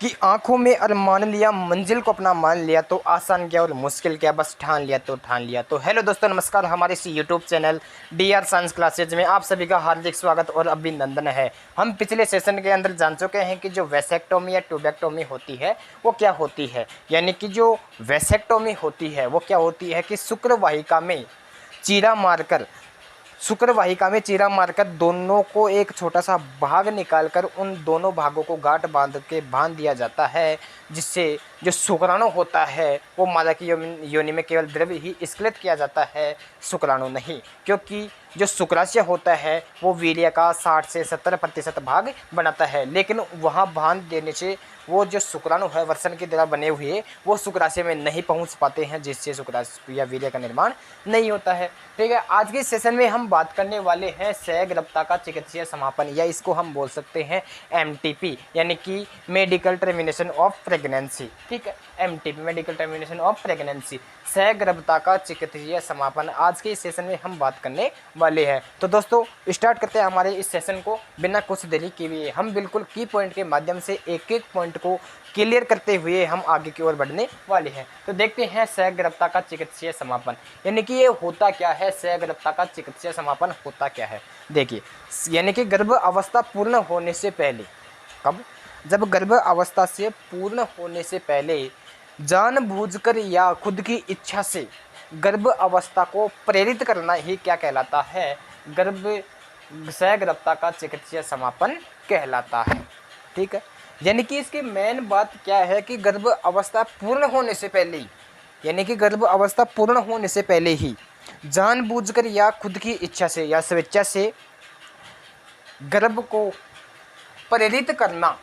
कि आंखों में अरमान लिया, मंजिल को अपना मान लिया, तो आसान क्या और मुश्किल क्या, बस ठान लिया तो ठान लिया। तो हेलो दोस्तों, नमस्कार। हमारे इस YouTube channel DR science classes में आप सभी का हार्दिक स्वागत और अभिनंदन है। हम पिछले सेशन के अंदर जान चुके हैं कि जो वैसेक्टोमी या ट्यूबेक्टोमी होती है वो क्या होती है। यानी कि जो वैसेक्टोमी होती है वो क्या होती है कि शुक्र वाहिका में चीरा मारकर दोनों को एक छोटा सा भाग निकालकर उन दोनों भागों को गांठ बांध दिया जाता है, जिससे जो शुक्राणु होता है वो मादा की योनि में केवल द्रव्य ही स्खलित किया जाता है, शुक्राणु नहीं। क्योंकि जो शुक्राशय होता है वो वीर्य का 60 से 70% भाग बनाता है, लेकिन वहाँ बांध देने से वो जो शुक्राणु है वर्षण की तरह बने हुए वो शुक्राशय में नहीं पहुंच पाते हैं, जिससे शुक्राशय या वीर्य का निर्माण नहीं होता है। ठीक है, आज के सेशन में हम बात करने वाले हैं सहगर्भता का चिकित्सीय समापन, या इसको हम बोल सकते हैं MTP, यानी कि मेडिकल टर्मिनेशन ऑफ प्रेगनेंसी। ठीक है, MTP medical termination of pregnancy, सहगर्भता का चिकित्सीय समापन, आज के इस सेशन में हम बात करने वाले हैं। तो दोस्तों स्टार्ट करते हैं हमारे इस सेशन को बिना कुछ देरी के लिए। हम बिल्कुल की पॉइंट के माध्यम से एक एक पॉइंट को क्लियर करते हुए हम आगे की ओर बढ़ने वाले हैं। तो देखते हैं सहगर्भता का चिकित्सीय समापन, यानी कि ये होता क्या है। सहगर्भता का चिकित्सीय समापन होता क्या है, देखिए। यानी कि गर्भ अवस्था पूर्ण होने से पहले, कब, जब गर्भ अवस्था से पूर्ण होने से पहले जानबूझकर या खुद की इच्छा से गर्भ अवस्था को प्रेरित करना ही क्या कहलाता है, सहगर्भता का चिकित्सीय समापन कहलाता है। ठीक है, यानी कि इसकी मेन बात क्या है कि गर्भ अवस्था पूर्ण होने से पहले ही, यानी कि गर्भ अवस्था पूर्ण होने से पहले ही जानबूझकर या खुद की इच्छा से या स्वेच्छा से गर्भ को प्रेरित करना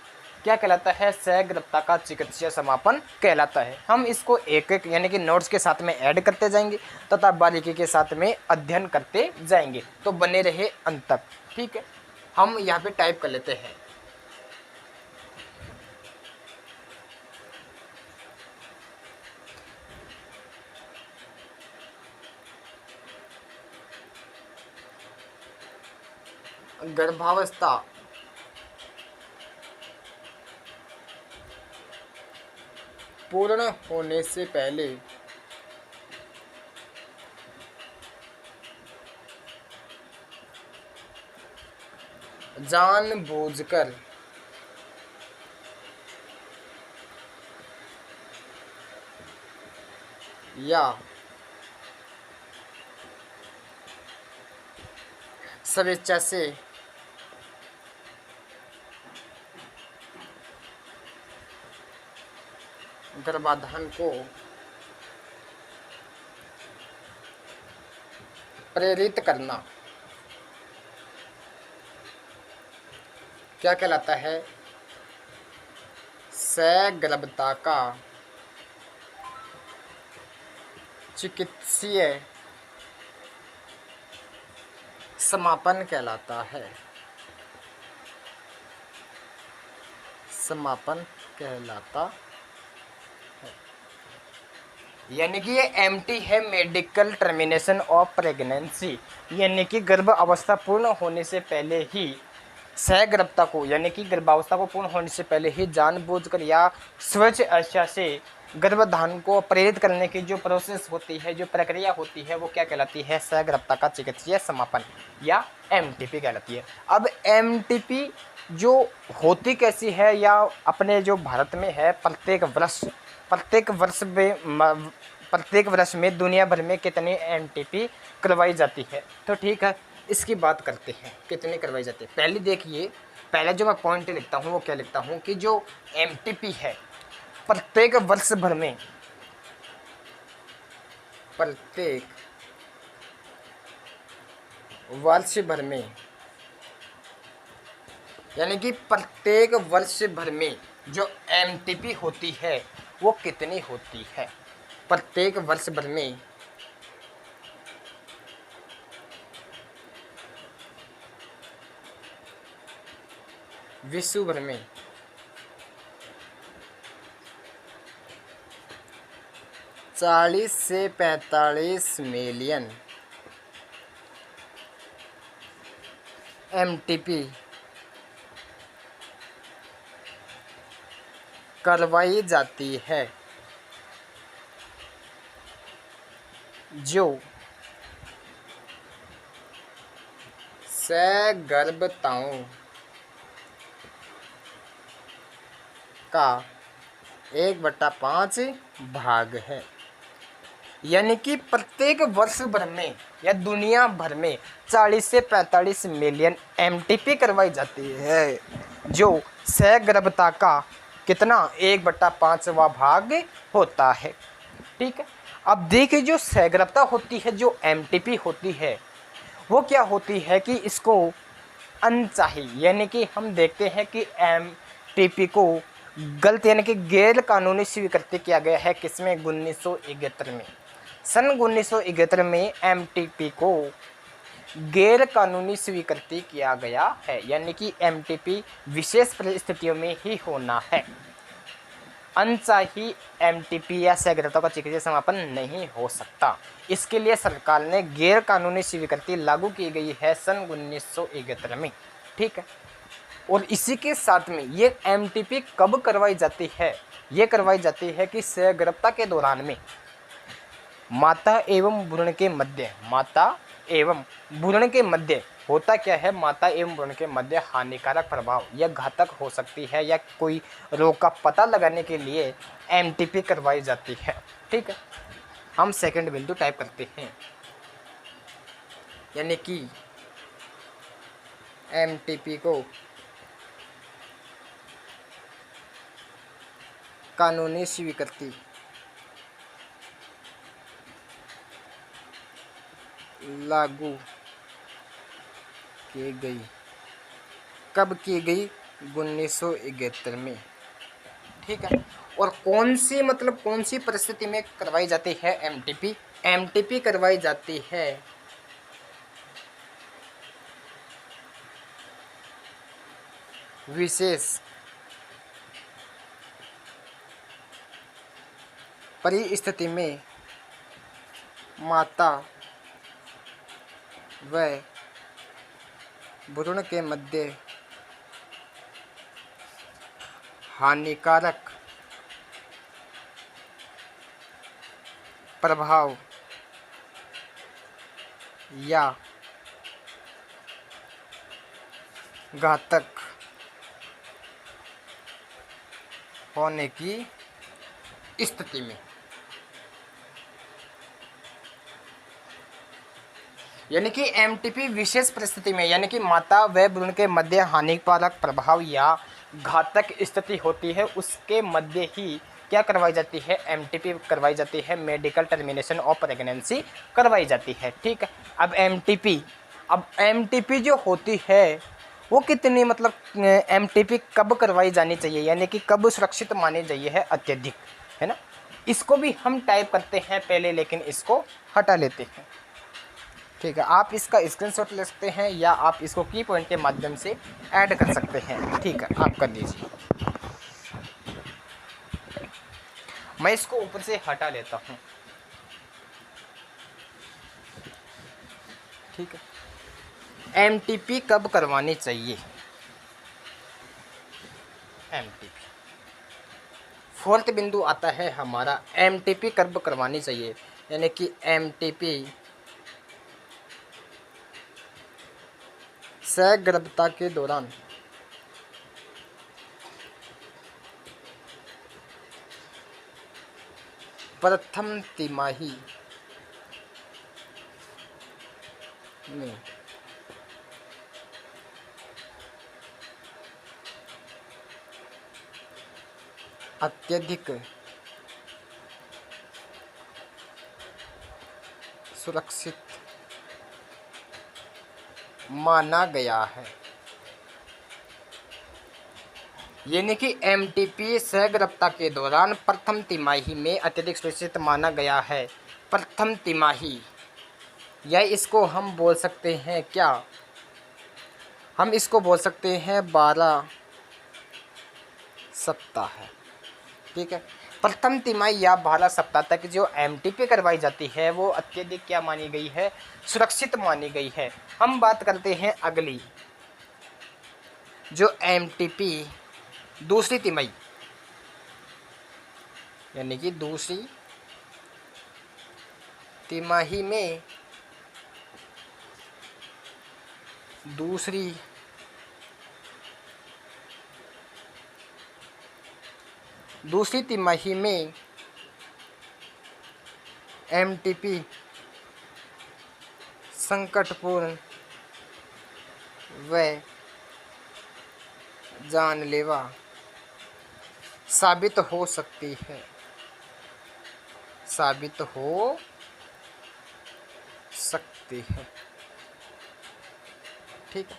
क्या कहलाता है, सहगर्भता का चिकित्सीय समापन कहलाता है। हम इसको एक एक यानी कि नोट्स के साथ में ऐड करते जाएंगे तथा बारीकी के साथ में अध्ययन करते जाएंगे, तो बने रहे अंत तक। ठीक है, हम यहाँ पे टाइप कर लेते हैं। गर्भावस्था पूर्ण होने से पहले जानबूझकर या स्वेच्छा से गर्भाधान को प्रेरित करना क्या कहलाता है, सहगर्भता का चिकित्सीय समापन कहलाता है। समापन कहलाता है, यानी कि ये MT है, मेडिकल टर्मिनेशन ऑफ प्रेगनेंसी, यानी कि गर्भ अवस्था पूर्ण होने से पहले ही सहगर्भता को, यानी कि गर्भावस्था को पूर्ण होने से पहले ही जानबूझकर या स्वेच्छ इच्छा से गर्भधान को प्रेरित करने की जो प्रोसेस होती है, जो प्रक्रिया होती है, वो क्या कहलाती है, सहगर्भता का चिकित्सीय समापन या MTP कहलाती है। अब MTP जो होती कैसी है, या अपने जो भारत में है, प्रत्येक वर्ष में दुनिया भर में कितनी MTP करवाई जाती है। तो ठीक है, इसकी बात करते हैं कितनी करवाई जाती है। पहले देखिए, पहले जो मैं पॉइंट लिखता हूँ वो क्या लिखता हूँ कि जो MTP है प्रत्येक वर्ष भर में, यानी कि प्रत्येक वर्ष भर में जो MTP होती है वो कितनी होती है, प्रत्येक वर्ष भर में विश्व भर में 40 से 45 मिलियन MTP करवाई जाती है जो सगर्भताओं का 1/5 भाग है। यानी कि प्रत्येक वर्ष भर में या दुनिया भर में 40 से 45 मिलियन एमटीपी करवाई जाती है, जो सगर्भता का कितना 1/5वां भाग होता है। ठीक है, अब देखिए जो सगर्भता होती है, जो एमटीपी होती है, वो क्या होती है कि इसको अनचाही, यानी कि हम देखते हैं कि एमटीपी को गलत यानी कि गैर कानूनी स्वीकृति किया गया है किसमें 1971 में। सन 1971 में एमटीपी को गैर कानूनी स्वीकृति किया गया है, यानी कि एमटीपी विशेष परिस्थितियों में ही होना है। अनचाही एमटीपी या सगर्भता का चिकित्सीय समापन नहीं हो सकता। इसके लिए सरकार ने गैर कानूनी स्वीकृति लागू की गई है सन 1971 में। ठीक है, और इसी के साथ में ये एमटीपी कब करवाई जाती है? ये करवाई जाती है कि सगर्भता के दौरान में माता एवं भ्रूण के मध्य होता क्या है, माता एवं भ्रूण के मध्य हानिकारक प्रभाव या घातक हो सकती है या कोई रोग का पता लगाने के लिए एमटीपी करवाई जाती है। ठीक है, हम सेकंड बिंदु टाइप करते हैं, यानी कि एमटीपी को कानूनी स्वीकृति लागू की गई। कब की गई? 1971 में। ठीक है, और कौन सी परिस्थिति में करवाई जाती है एमटीपी? एमटीपी करवाई जाती है विशेष परिस्थिति में माता व भ्रूण के मध्य हानिकारक प्रभाव या घातक होने की स्थिति में, यानी कि एमटीपी विशेष परिस्थिति में, यानी कि माता व भ्रूण के मध्य हानिकारक प्रभाव या घातक स्थिति होती है, उसके मध्य ही क्या करवाई जाती है? एमटीपी करवाई जाती है, मेडिकल टर्मिनेशन ऑफ प्रेगनेंसी करवाई जाती है। ठीक है, अब एमटीपी जो होती है वो कितनी एमटीपी कब करवाई जानी चाहिए, यानी कि कब सुरक्षित मानी चाहिए है? अत्यधिक, है ना। इसको भी हम टाइप करते हैं पहले, लेकिन इसको हटा लेते हैं। ठीक है, आप इसका स्क्रीनशॉट ले सकते हैं या आप इसको की पॉइंट के माध्यम से ऐड कर सकते हैं। ठीक है, आप कर दीजिए। मैं इसको ऊपर से हटा लेता हूँ। ठीक है, एमटीपी कब करवानी चाहिए? एमटीपी फोर्थ बिंदु आता है हमारा, एमटीपी कब करवानी चाहिए, यानी कि एमटीपी सगर्भता के दौरान प्रथम तिमाही में अत्यधिक सुरक्षित माना गया है। यानी कि एमटीपी सगर्भता के दौरान प्रथम तिमाही में अत्यधिक सुरक्षित माना गया है। प्रथम तिमाही, या इसको हम बोल सकते हैं क्या? हम इसको बोल सकते हैं 12 सप्ताह है। ठीक है, प्रथम तिमाही या 12 सप्ताह तक जो एमटीपी करवाई जाती है वो अत्यधिक क्या मानी गई है? सुरक्षित मानी गई है। हम बात करते हैं अगली, जो एमटीपी दूसरी तिमाही, यानी कि दूसरी तिमाही में दूसरी तिमाही में एमटीपी संकटपूर्ण व जानलेवा साबित हो सकती है, साबित हो सकती है। ठीक है,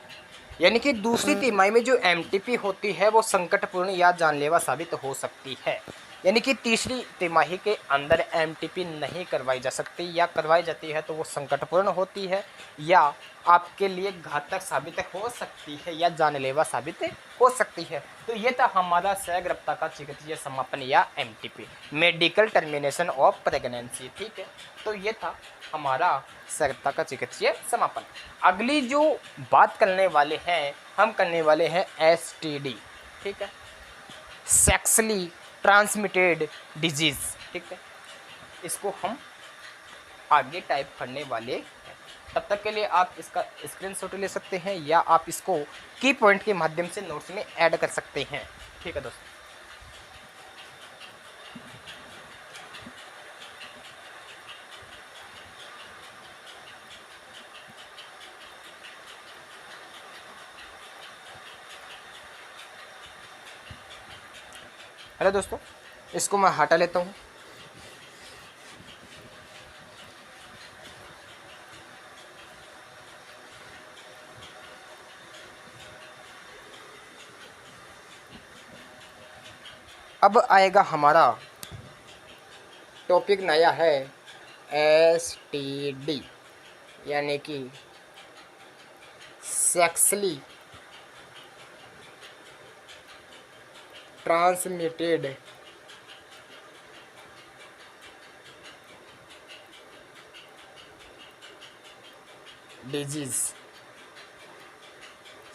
यानी कि दूसरी तिमाही में जो एमटीपी होती है वो संकटपूर्ण या जानलेवा साबित हो सकती है। यानी कि तीसरी तिमाही के अंदर एमटीपी नहीं करवाई जा सकती, या करवाई जाती है तो वो संकटपूर्ण होती है या आपके लिए घातक साबित हो सकती है या जानलेवा साबित हो सकती है। तो ये था हमारा सगर्भता का चिकित्सीय समापन या MTP, medical termination of pregnancy. ठीक है, तो ये था हमारा सगर्भता का चिकित्सीय समापन। अगली जो बात करने वाले हैं, हम करने वाले हैं एसटीडी। ठीक है, सेक्सुअली ट्रांसमिटेड डिजीज। ठीक है, इसको हम आगे टाइप करने वाले हैं। तब तक के लिए आप इसका स्क्रीनशॉट ले सकते हैं या आप इसको की पॉइंट के माध्यम से नोट्स में ऐड कर सकते हैं। ठीक है दोस्तों, हेलो दोस्तों, इसको मैं हटा लेता हूँ। अब आएगा हमारा टॉपिक नया है एसटीडी, यानी कि sexually transmitted disease,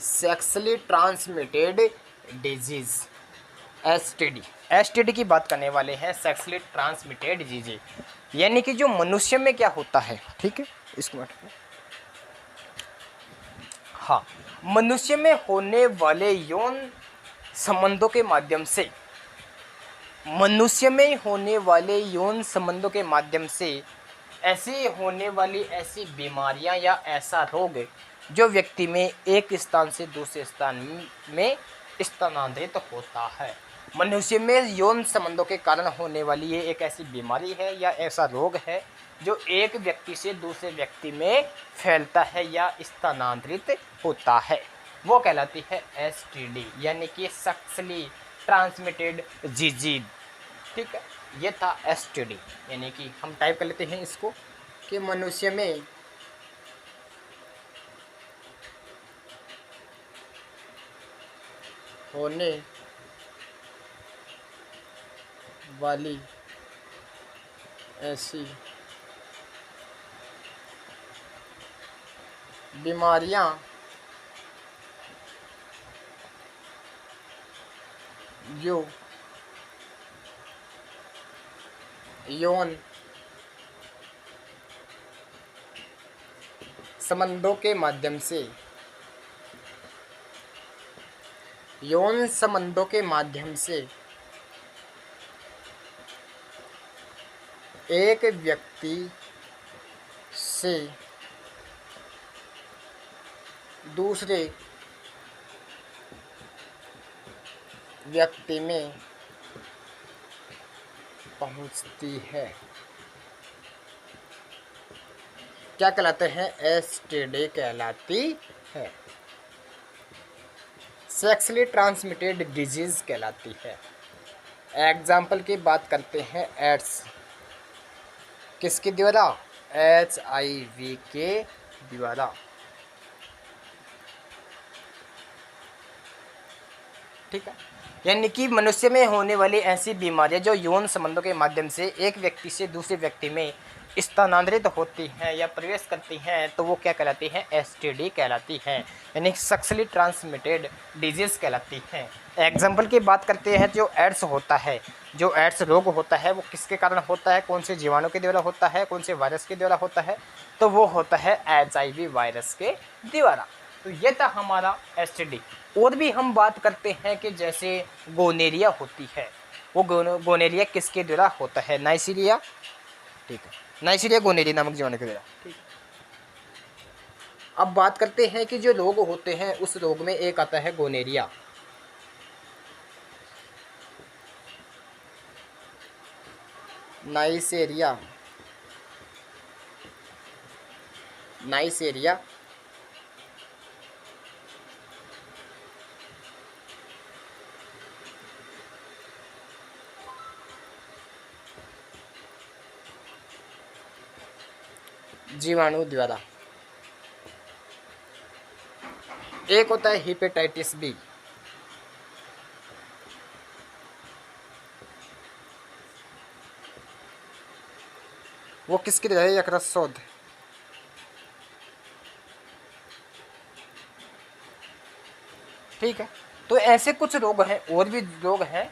sexually transmitted disease STD. STD की बात करने वाले हैं, सेक्सुअली ट्रांसमिटेड डिजीज, यानी कि जो मनुष्य में क्या होता है। ठीक है, इसको हाँ, मनुष्य में होने वाले यौन संबंधों के माध्यम से, मनुष्य में होने वाले यौन संबंधों के माध्यम से ऐसी होने वाली ऐसी बीमारियां या ऐसा रोग जो व्यक्ति में एक स्थान से दूसरे स्थान में स्थानांतरित होता है। मनुष्य में यौन संबंधों के कारण होने वाली ये एक ऐसी बीमारी है या ऐसा रोग है जो एक व्यक्ति से दूसरे व्यक्ति में फैलता है या स्थानांतरित होता है, वो कहलाती है एसटीडी, यानी कि सेक्सुअली ट्रांसमिटेड डिजीज। ठीक है, ये था एसटीडी, यानी कि हम टाइप कर लेते हैं इसको कि मनुष्य में होने वाली ऐसी बीमारियां जो यौन संबंधों के माध्यम से, यौन संबंधों के माध्यम से एक व्यक्ति से दूसरे व्यक्ति में पहुंचती है, क्या कहलाते हैं? एसटीडी कहलाती है, सेक्सुअली ट्रांसमिटेड डिजीज कहलाती है। एग्जाम्पल की बात करते हैं, एड्स किसके द्वारा? HIV के द्वारा। ठीक है, यानी कि मनुष्य में होने वाली ऐसी बीमारियां जो यौन संबंधों के माध्यम से एक व्यक्ति से दूसरे व्यक्ति में स्थानांतरित होती हैं या प्रवेश करती हैं, तो वो क्या कहलाती हैं? एसटीडी कहलाती हैं, यानी सेक्सुअली ट्रांसमिटेड डिजीज़ कहलाती हैं। एग्जाम्पल की बात करते हैं, जो एड्स होता है, जो एड्स रोग होता है वो किसके कारण होता है? कौन से जीवाणु के द्वारा होता है? कौन से वायरस के द्वारा होता है? तो वो होता है HIV वायरस के द्वारा। तो ये था हमारा एसटीडी। और भी हम बात करते हैं कि जैसे गोनेरिया होती है, वो गोनेरिया किसके द्वारा होता है? नाइसीरिया, ठीक है, नाइसीरिया गोनेरिया नामक जीवाणु के द्वारा, ठीक है। अब बात करते हैं कि जो रोग होते हैं उस रोग में एक आता है गोनेरिया। नाइसेरिया, नाइसेरिया जीवाणु द्वारा। एक होता है हेपेटाइटिस बी, वो किसके द्वारा है? यकृत शोथ। ठीक है, तो ऐसे कुछ रोग हैं, और भी रोग हैं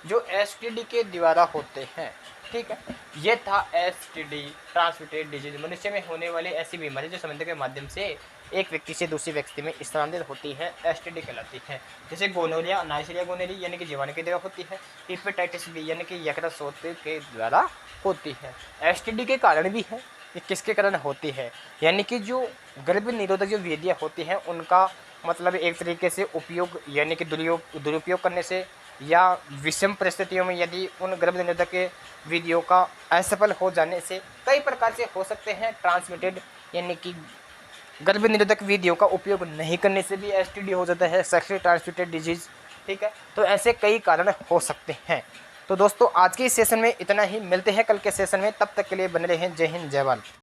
जो एसटीडी के द्वारा होते हैं। ठीक है, ये था एसटीडी ट्रांसमिटेड डिजीज, मनुष्य में होने वाली ऐसी बीमारी जो संबंध के माध्यम से एक व्यक्ति से दूसरे व्यक्ति में स्थानांतरित होती है, एसटीडी कहलाती है। जैसे गोनोरिया, नाइसीरिया गोनेरी यानी कि जीवाणु के द्वारा होती है, हेपेटाइटिस बी यानी कि यकृत शोथ के द्वारा होती है। एसटीडी के कारण भी है, ये किसके कारण होती है? यानी कि जो गर्भ निरोधक जो विधियाँ होती हैं उनका मतलब एक तरीके से उपयोग यानी कि दुरुपयोग करने से, या विषम परिस्थितियों में यदि उन गर्भ निरोधक विधियों का असफल हो जाने से कई प्रकार से हो सकते हैं। ट्रांसमिटेड यानी कि गर्भ निरोधक विधियों का उपयोग नहीं करने से भी एसटीडी हो जाता है, सेक्सुअली ट्रांसमिटेड डिजीज। ठीक है, तो ऐसे कई कारण हो सकते हैं। तो दोस्तों आज के इस सेशन में इतना ही, मिलते हैं कल के सेशन में, तब तक के लिए बने रहें। जय हिंद, जय भारत।